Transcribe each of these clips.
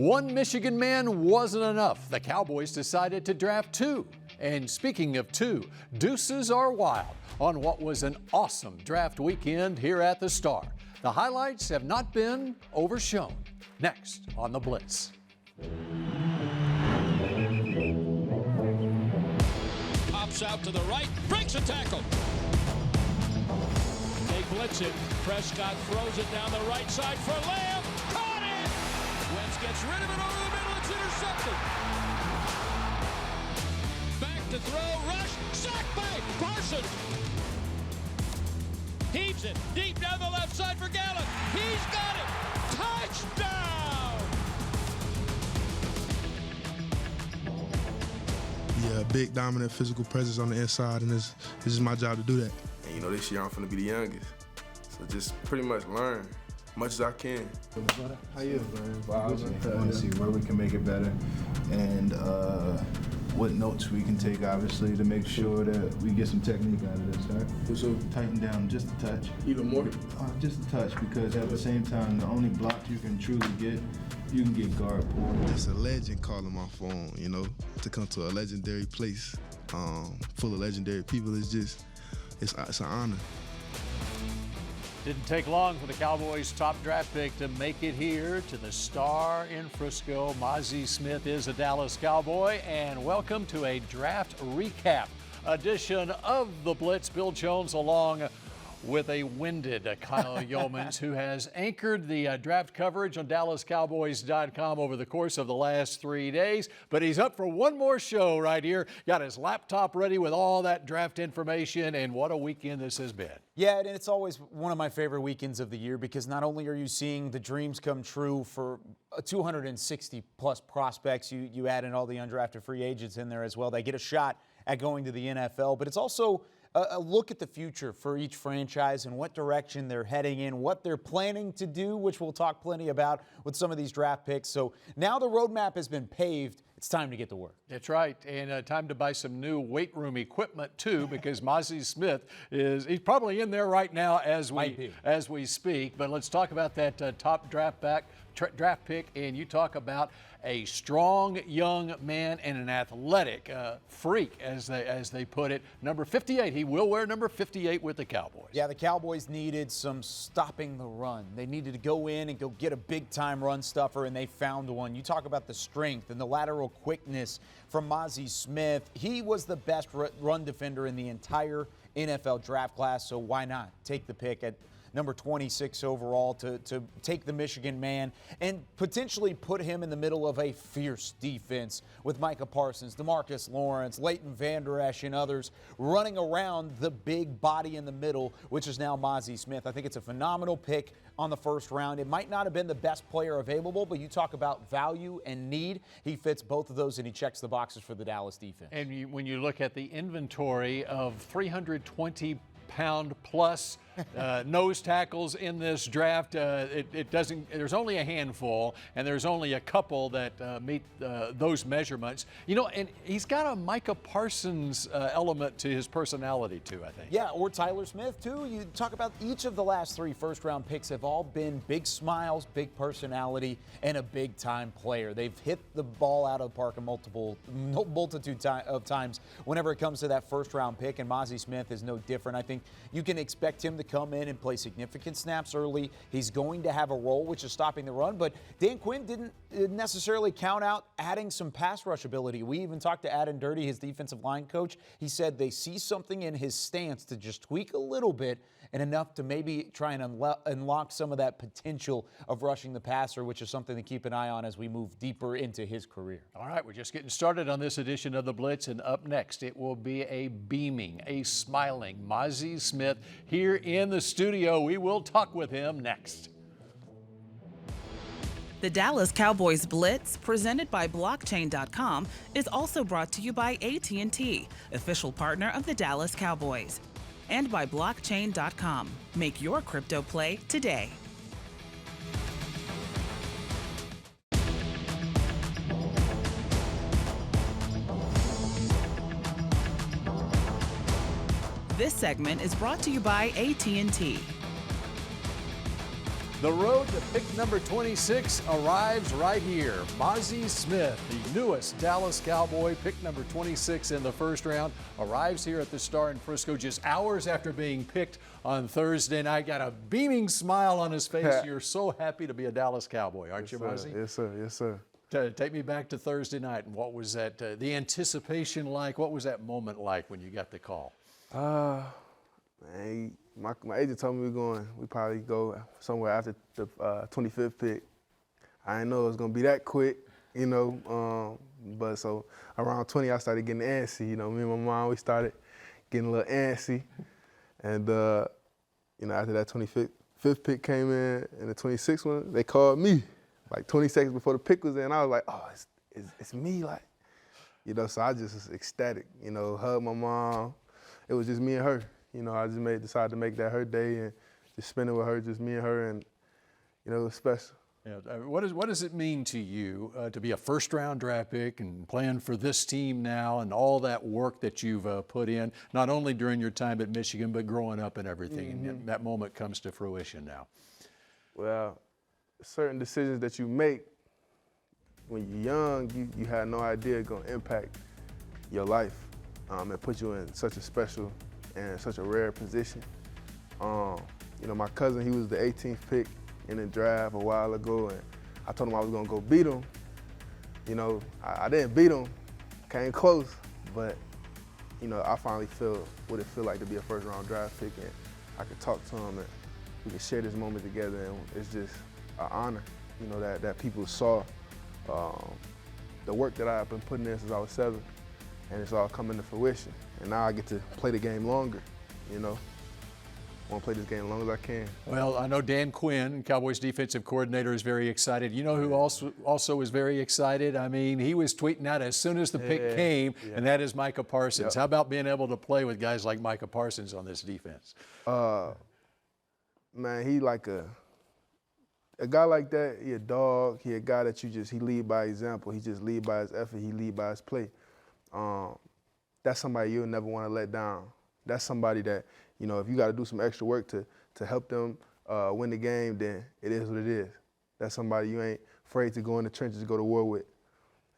One Michigan man wasn't enough. The Cowboys decided to draft two. And speaking of two, deuces are wild on what was an awesome draft weekend here at the Star. The highlights have not been overshown. Next on the Blitz. Pops out to the right, breaks a tackle. They blitz it. Prescott throws it down the right side for Lamb. Caught it! Wentz gets rid of it over the middle. It's intercepted. Back to throw, rush, sacked by Parsons. Heaves it deep down the left side for Gallup. He's got it. Touchdown! Yeah, big, dominant, physical presence on the inside, and this is my job to do that. And this year I'm finna be the youngest, so just pretty much learn as much as I can. How you? I want to see where we can make it better, and what notes we can take, obviously, to make sure that we get some technique out of this, right? So tighten down just a touch. Even more? Just a touch, because at the same time, the only block you can truly get, you can get guard pulled. It's a legend calling my phone, to come to a legendary place full of legendary people. It's an honor. Didn't take long for the Cowboys' top draft pick to make it here to the Star in Frisco. Mazi Smith is a Dallas Cowboy, and welcome to a draft recap edition of the Blitz. Bill Jones along with a winded Kyle Youmans, who has anchored the draft coverage on DallasCowboys.com over the course of the last 3 days. But he's up for one more show right here. Got his laptop ready with all that draft information, and what a weekend this has been. Yeah, and it's always one of my favorite weekends of the year, because not only are you seeing the dreams come true for 260-plus prospects, you add in all the undrafted free agents in there as well. They get a shot at going to the NFL, but it's also a look at the future for each franchise and what direction they're heading in, what they're planning to do, which we'll talk plenty about with some of these draft picks. So now the roadmap has been paved. It's time to get to work. That's right, and time to buy some new weight room equipment too, because Mazi Smith he's probably in there right now as we speak. But let's talk about that top draft pick, and you talk about a strong young man and an athletic freak, as they put it. Number 58. He will wear number 58 with the Cowboys. Yeah, the Cowboys needed some stopping the run. They needed to go in and go get a big-time run stuffer, and they found one. You talk about the strength and the lateral quickness from Mazi Smith. He was the best run defender in the entire NFL draft class, so why not take the pick at number 26 overall to take the Michigan man and potentially put him in the middle of a fierce defense with Micah Parsons, DeMarcus Lawrence, Leighton Vander Esch, and others running around the big body in the middle, which is now Mazi Smith. I think it's a phenomenal pick on the first round. It might not have been the best player available, but you talk about value and need. He fits both of those, and he checks the boxes for the Dallas defense. And when you look at the inventory of 320-pound plus nose tackles in this draft, there's only a handful, and there's only a couple that meet those measurements. And he's got a Micah Parsons element to his personality too, I think. Yeah, or Tyler Smith too. You talk about each of the last three first-round picks have all been big smiles, big personality, and a big-time player. They've hit the ball out of the park a multitude of times whenever it comes to that first-round pick, and Mazi Smith is no different. I think you can expect him to come in and play significant snaps early. He's going to have a role, which is stopping the run, but Dan Quinn didn't necessarily count out adding some pass rush ability. We even talked to Adam Dirty, his defensive line coach. He said they see something in his stance to just tweak a little bit and enough to maybe try and unlock some of that potential of rushing the passer, which is something to keep an eye on as we move deeper into his career. All right, we're just getting started on this edition of the Blitz, and up next it will be a beaming, a smiling Mazi Smith here in the studio. We will talk with him next. The Dallas Cowboys Blitz, presented by Blockchain.com, is also brought to you by AT&T, official partner of the Dallas Cowboys, and by Blockchain.com. Make your crypto play today. This segment is brought to you by AT&T. The road to pick number 26 arrives right here. Mazi Smith, the newest Dallas Cowboy, pick number 26 in the first round, arrives here at the Star in Frisco just hours after being picked on Thursday night. Got a beaming smile on his face. You're so happy to be a Dallas Cowboy, aren't you, Mazi? Yes, sir. Yes, sir. Take me back to Thursday night. And what was that, the anticipation like? What was that moment like when you got the call? Man, my agent told me we probably go somewhere after the 25th pick. I didn't know it was gonna be that quick, you know. But so around 20, I started getting antsy. You know, me and my mom, we started getting a little antsy. And you know, after that 25th pick came in and the 26th one, they called me like 20 seconds before the pick was in. I was like, oh, it's me, like, you know. So I just was ecstatic, you know, hugged my mom. It was just me and her. You know, I just decided to make that her day and just spend it with her, just me and her, and, you know, it was special. Yeah, what does it mean to you to be a first-round draft pick and playing for this team now and all that work that you've put in, not only during your time at Michigan, but growing up and everything, and that moment comes to fruition now? Well, certain decisions that you make when you're young, you have no idea it's going to impact your life and put you in such a special and such a rare position. You know, my cousin, he was the 18th pick in the draft a while ago, and I told him I was gonna go beat him. You know, I didn't beat him, came close, but, you know, I finally feel what it feels like to be a first-round draft pick, and I could talk to him, and we could share this moment together, and it's just an honor, you know, that people saw the work that I've been putting in since I was 7, and it's all coming to fruition. And now I get to play the game longer, you know. I want to play this game as long as I can. Well, I know Dan Quinn, Cowboys defensive coordinator, is very excited. You know who also is very excited? I mean, he was tweeting out as soon as the pick came, and that is Micah Parsons. How about being able to play with guys like Micah Parsons on this defense? Man, he like a guy like that, he a dog. He a guy that he lead by example. He just lead by his effort. He lead by his play. That's somebody you'll never want to let down. That's somebody that, you know, if you got to do some extra work to help them win the game, then it is what it is. That's somebody you ain't afraid to go in the trenches to go to war with.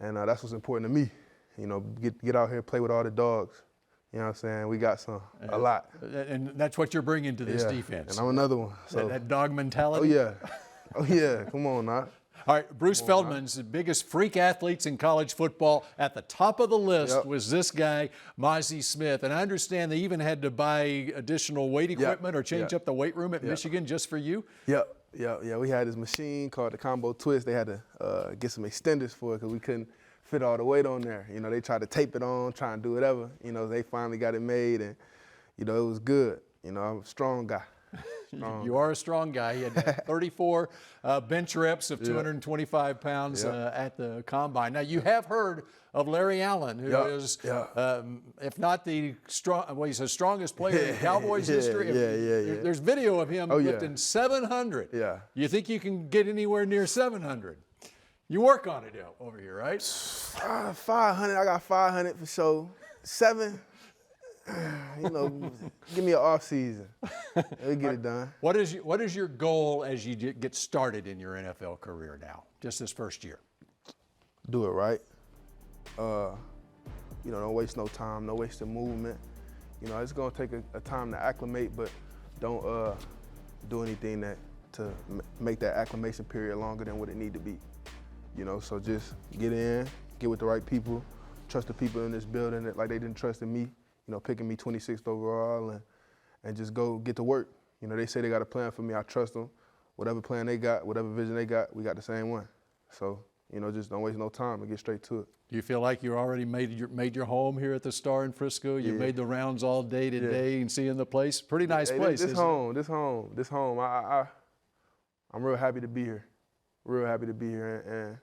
And that's what's important to me. You know, get out here, play with all the dogs. You know what I'm saying? We got a lot. And that's what you're bringing to this defense. And I'm another one. So. That dog mentality? Oh, yeah. Oh, yeah. Come on now. All right, Bruce Feldman's the biggest freak athletes in college football. At the top of the list was this guy, Mazi Smith. And I understand they even had to buy additional weight equipment or change up the weight room at Michigan just for you? Yeah. We had this machine called the Combo Twist. They had to get some extenders for it because we couldn't fit all the weight on there. You know, they tried to tape it on, try and do whatever. You know, they finally got it made, and, you know, it was good. You know, I'm a strong guy. You are a strong guy. He had 34 bench reps of 225 pounds at the combine. Now, you have heard of Larry Allen, who is, if not the he's the strongest player in Cowboys history. There's video of him lifting 700. Yeah. You think you can get anywhere near 700? You work on it over here, right? 500. I got 500 for sure. 7. You know, give me an off season. We'll get it done. What is your goal as you get started in your NFL career now, just this first year? Do it right. You know, don't waste no time, no wasted movement. You know, it's gonna take a time to acclimate, but don't do anything to make that acclimation period longer than what it need to be. You know, so just get in, get with the right people, trust the people in this building that like they didn't trust in me. You know, picking me 26th overall and just go get to work. You know, they say they got a plan for me. I trust them. Whatever plan they got, whatever vision they got, we got the same one. So, you know, just don't waste no time and get straight to it. Do you feel like you already made your home here at the Star in Frisco? You made the rounds all day today and seeing the place? Pretty nice place, This home. I'm real happy to be here. Real happy to be here. And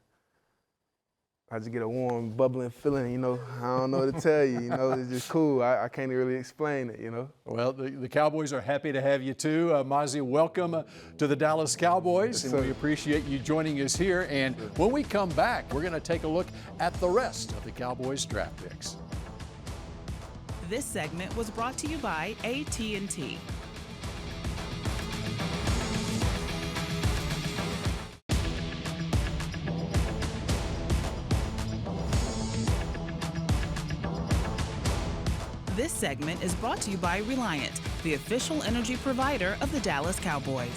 I just get a warm, bubbling feeling, you know. I don't know what to tell you, you know. It's just cool. I can't really explain it, you know. Well, the Cowboys are happy to have you, too. Mazi, welcome to the Dallas Cowboys, and we appreciate you joining us here. And when we come back, we're going to take a look at the rest of the Cowboys draft picks. This segment was brought to you by AT&T. segment is brought to you by Reliant, the official energy provider of the Dallas Cowboys.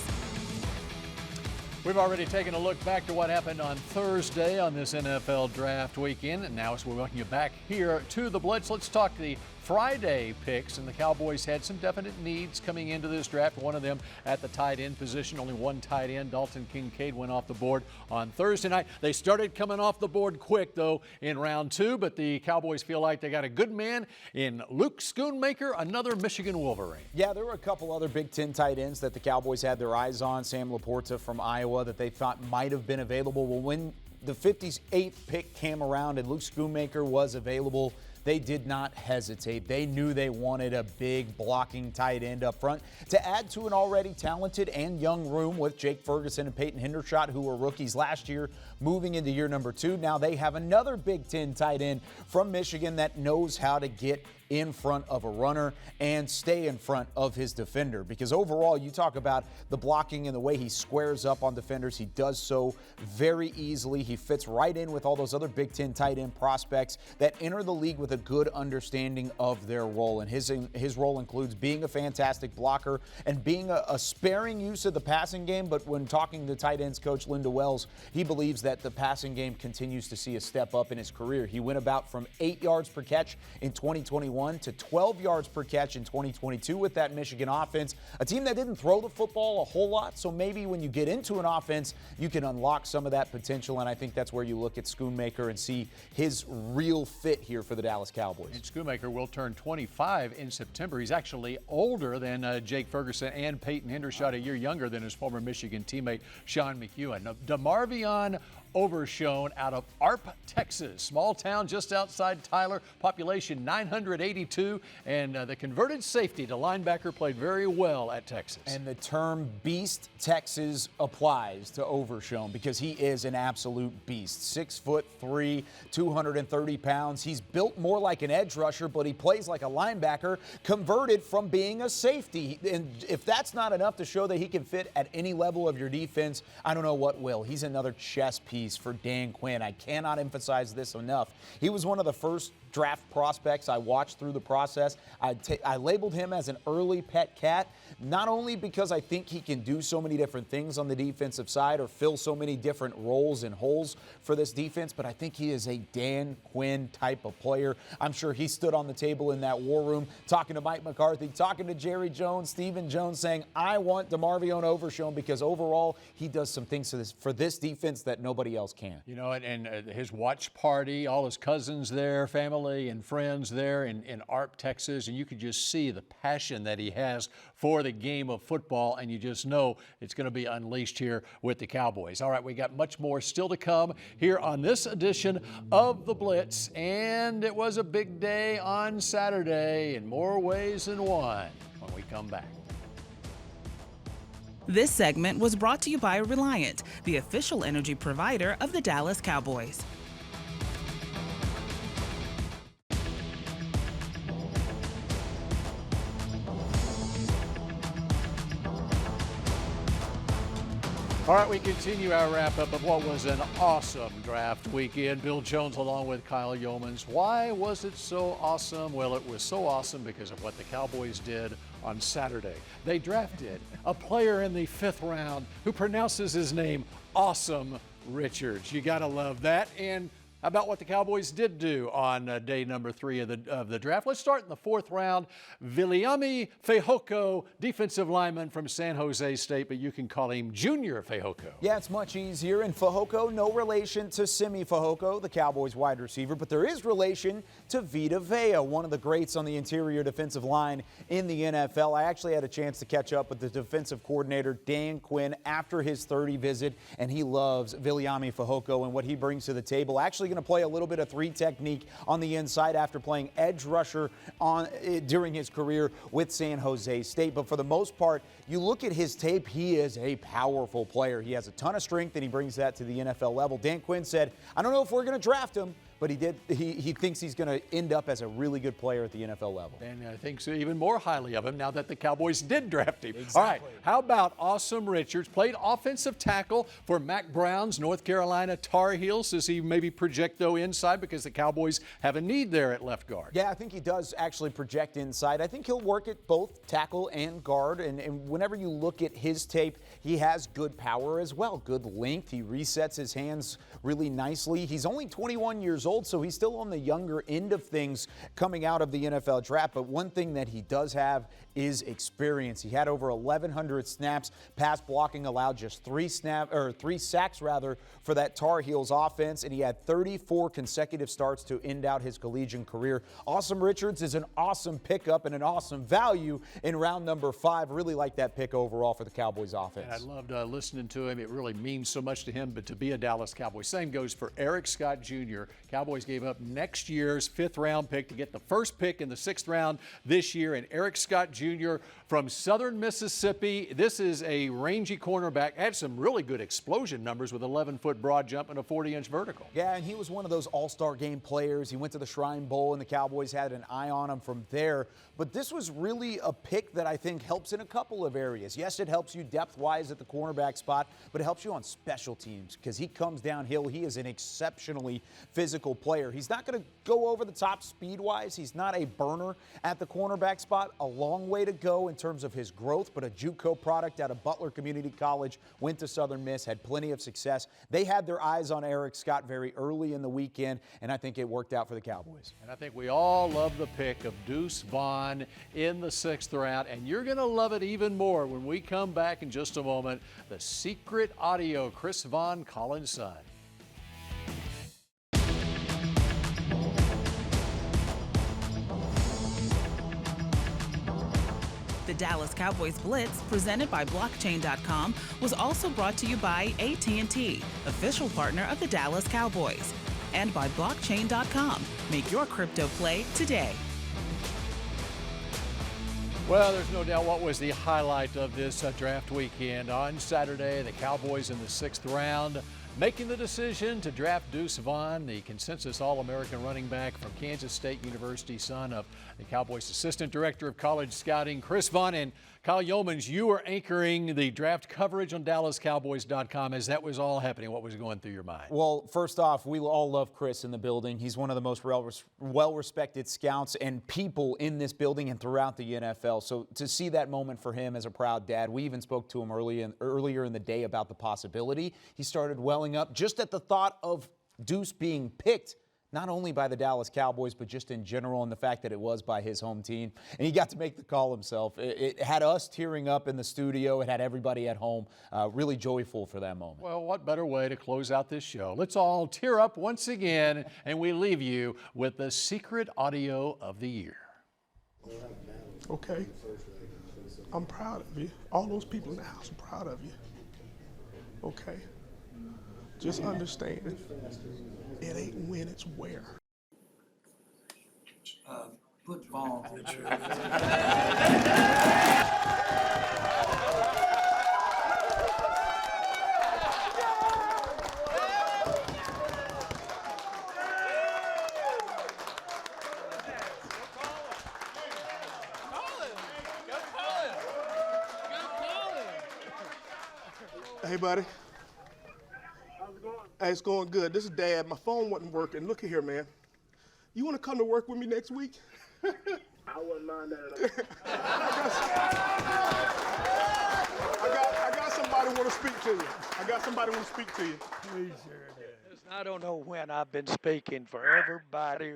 We've already taken a look back to what happened on Thursday on this NFL draft weekend, and now as we're welcoming you back here to the Blitz, let's talk the Friday picks, and the Cowboys had some definite needs coming into this draft. One of them at the tight end position. Only one tight end, Dalton Kincaid, went off the board on Thursday night. They started coming off the board quick, though, in round 2, but the Cowboys feel like they got a good man in Luke Schoonmaker, another Michigan Wolverine. Yeah, there were a couple other Big Ten tight ends that the Cowboys had their eyes on. Sam Laporta from Iowa that they thought might have been available. Well, when the 58th pick came around and Luke Schoonmaker was available, they did not hesitate. They knew they wanted a big blocking tight end up front to add to an already talented and young room with Jake Ferguson and Peyton Hendershot, who were rookies last year, moving into year number 2. Now they have another Big Ten tight end from Michigan that knows how to get in front of a runner and stay in front of his defender, because overall you talk about the blocking and the way he squares up on defenders. He does so very easily. He fits right in with all those other Big Ten tight end prospects that enter the league with a good understanding of their role, and his role includes being a fantastic blocker and being a sparing use of the passing game. But when talking to tight ends coach Linda Wells, he believes that the passing game continues to see a step up in his career. He went about from 8 yards per catch in 2021 to 12 yards per catch in 2022 with that Michigan offense, a team that didn't throw the football a whole lot. So maybe when you get into an offense, you can unlock some of that potential, and I think that's where you look at Schoonmaker and see his real fit here for the Dallas Cowboys. And Schoonmaker will turn 25 in September. He's actually older than Jake Ferguson and Peyton Hendershot, a year younger than his former Michigan teammate Sean McEwen. Now, DeMarvion Overshown out of Arp, Texas, small town just outside Tyler, population 982, and the converted safety to linebacker played very well at Texas. And the term Beast Texas applies to Overshown because he is an absolute beast. 6'3", 230 pounds. He's built more like an edge rusher, but he plays like a linebacker, converted from being a safety. And if that's not enough to show that he can fit at any level of your defense, I don't know what will. He's another chess piece for Dan Quinn. I cannot emphasize this enough. He was one of the first draft prospects I watched through the process. I labeled him as an early pet cat, not only because I think he can do so many different things on the defensive side or fill so many different roles and holes for this defense, but I think he is a Dan Quinn type of player. I'm sure he stood on the table in that war room talking to Mike McCarthy, talking to Jerry Jones, Stephen Jones, saying, I want DeMarvion Overshown because overall he does some things for this defense that nobody else can. You know, and his watch party, all his cousins there, family and friends there in Arp, Texas, and you could just see the passion that he has for the game of football, and you just know it's going to be unleashed here with the Cowboys. All right, we got much more still to come here on this edition of The Blitz, and it was a big day on Saturday in more ways than one when we come back. This segment was brought to you by Reliant, the official energy provider of the Dallas Cowboys. All right, we continue our wrap-up of what was an awesome draft weekend. Bill Jones along with Kyle Youmans. Why was it so awesome? Well, it was so awesome because of what the Cowboys did on Saturday. They drafted a player in the 5th round who pronounces his name Awesome Richards. You got to love that. And how about what the Cowboys did do on day number 3 of the draft? Let's start in the 4th round. Viliami Fehoko, defensive lineman from San Jose State, but you can call him Junior Fehoko. Yeah, it's much easier. And Fehoko, no relation to Simi Fehoko, the Cowboys wide receiver, but there is relation to Vita Vea, one of the greats on the interior defensive line in the NFL. I actually had a chance to catch up with the defensive coordinator, Dan Quinn, after his 30 visit, and he loves Viliami Fehoko and what he brings to the table. Actually going to play a little bit of 3 technique on the inside after playing edge rusher during his career with San Jose State. But for the most part, you look at his tape, he is a powerful player. He has a ton of strength, and he brings that to the NFL level. Dan Quinn said, I don't know if we're going to draft him, but he thinks he's going to end up as a really good player at the NFL level. And I think so even more highly of him now that the Cowboys did draft him. Exactly. All right, how about Awesome Richards? Played offensive tackle for Mac Brown's North Carolina Tar Heels. Does he maybe project, though, inside because the Cowboys have a need there at left guard? Yeah, I think he does actually project inside. I think he'll work at both tackle and guard, and whenever you look at his tape, he has good power as well, good length. He resets his hands really nicely. He's only 21 years old, so he's still on the younger end of things coming out of the NFL draft, but one thing that he does have is experience. He had over 1,100 snaps. Pass blocking allowed just 3 sacks for that Tar Heels offense, and he had 34 consecutive starts to end out his collegiate career. Awesome Richards is an awesome pickup and an awesome value in round number 5. Really like that pick overall for the Cowboys offense. And I loved listening to him. It really means so much to him, but to be a Dallas Cowboy. Same goes for Eric Scott Jr. Cowboys gave up next year's 5th-round pick to get the first pick in the 6th round this year, and Eric Scott Jr. from Southern Mississippi. This is a rangy cornerback. Had some really good explosion numbers with 11-foot broad jump and a 40-inch vertical. Yeah, and he was one of those all-star game players. He went to the Shrine Bowl, and the Cowboys had an eye on him from there. But this was really a pick that I think helps in a couple of areas. Yes, it helps you depth-wise at the cornerback spot, but it helps you on special teams because he comes downhill. He is an exceptionally physical player. He's not going to go over the top speed-wise. He's not a burner at the cornerback spot. A long way to go in terms of his growth, but a JUCO product out of Butler Community College, went to Southern Miss, had plenty of success. They had their eyes on Eric Scott very early in the weekend, and I think it worked out for the Cowboys. And I think we all love the pick of Deuce Vaughn in the 6th round, and you're going to love it even more when we come back in just a moment. The secret audio, Chris Vaughn, Colin's son. The Dallas Cowboys Blitz, presented by Blockchain.com, was also brought to you by AT&T, official partner of the Dallas Cowboys, and by Blockchain.com. Make your crypto play today. Well, there's no doubt what was the highlight of this draft weekend. On Saturday, the Cowboys in the 6th round making the decision to draft Deuce Vaughn, the consensus All-American running back from Kansas State University, son of the Cowboys Assistant Director of College Scouting, Chris Vaughn. And Kyle Youmans, you were anchoring the draft coverage on DallasCowboys.com as that was all happening. What was going through your mind? Well, first off, we all love Chris in the building. He's one of the most well-respected scouts and people in this building and throughout the NFL. So to see that moment for him as a proud dad, we even spoke to him earlier in the day about the possibility. He started welling up just at the thought of Deuce being picked, not only by the Dallas Cowboys, but just in general, and the fact that it was by his home team. And he got to make the call himself. It had us tearing up in the studio. It had everybody at home really joyful for that moment. Well, what better way to close out this show? Let's all tear up once again, and we leave you with the secret audio of the year. Okay. I'm proud of you. All those people in the house are proud of you. Okay. Just understand, it ain't when, it's where. Put Vaughn. Hey, buddy. Hey, it's going good. This is Dad. My phone wasn't working. Look here, man. You want to come to work with me next week? I wouldn't mind that at all. I got somebody want to speak to you. Please, I don't know when I've been speaking for everybody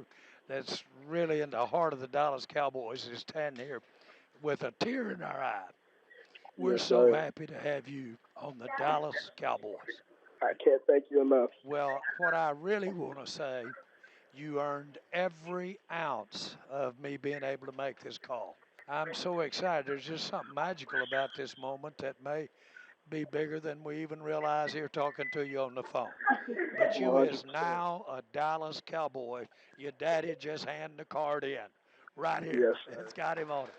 that's really in the heart of the Dallas Cowboys is standing here with a tear in our eye. We're so happy to have you on the Dallas Cowboys. I can't thank you enough. Well, what I really want to say, you earned every ounce of me being able to make this call. I'm so excited. There's just something magical about this moment that may be bigger than we even realize here talking to you on the phone. But you is now a Dallas Cowboy. Your daddy just handed the card in right here. Yes, it's got him on it.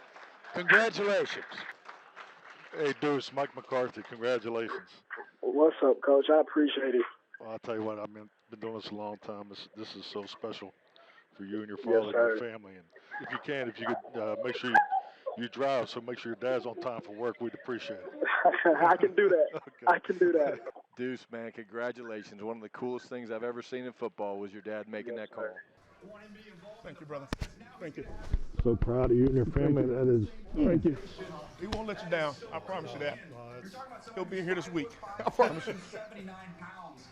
Congratulations. Hey, Deuce, Mike McCarthy, congratulations. What's up, Coach? I appreciate it. Well, I'll tell you what, I mean, been doing this a long time. This is so special for you and your Yes, father and sir. your family. And if you could make sure you drive, so make sure your dad's on time for work, we'd appreciate it. I can do that. Okay. I can do that. Deuce, man, congratulations. One of the coolest things I've ever seen in football was your dad making that call. Thank you, brother. Thank you. So proud of you and your family. That is. Thank you. He won't let you down. I promise you that. He'll be here this week. I promise you. 79 pounds.